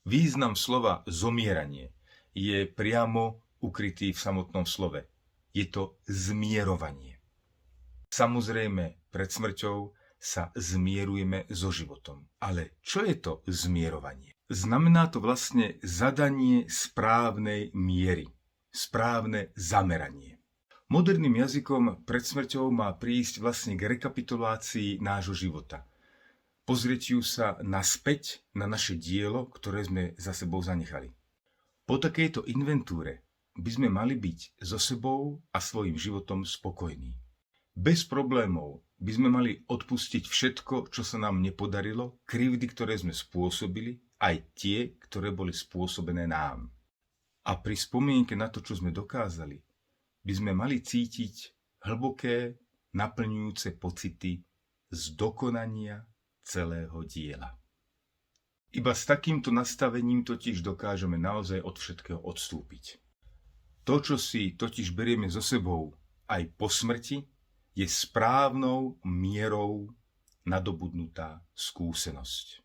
Význam slova zomieranie je priamo ukrytý v samotnom slove. Je to zmierovanie. Samozrejme, pred smrťou sa zmierujeme so životom. Ale čo je to zmierovanie? Znamená to vlastne zadanie správnej miery, správne zameranie. Moderným jazykom pred smrťou má prísť vlastne k rekapitulácii nášho života. Pozrieť sa naspäť na naše dielo, ktoré sme za sebou zanechali. Po takejto inventúre by sme mali byť so sebou a svojim životom spokojní. Bez problémov by sme mali odpustiť všetko, čo sa nám nepodarilo, krivdy, ktoré sme spôsobili, aj tie, ktoré boli spôsobené nám. A pri spomienke na to, čo sme dokázali, by sme mali cítiť hlboké, naplňujúce pocity z dokonania celého diela. Iba s takýmto nastavením totiž dokážeme naozaj od všetkého odstúpiť. To, čo si totiž berieme so sebou aj po smrti, je správnou mierou nadobudnutá skúsenosť.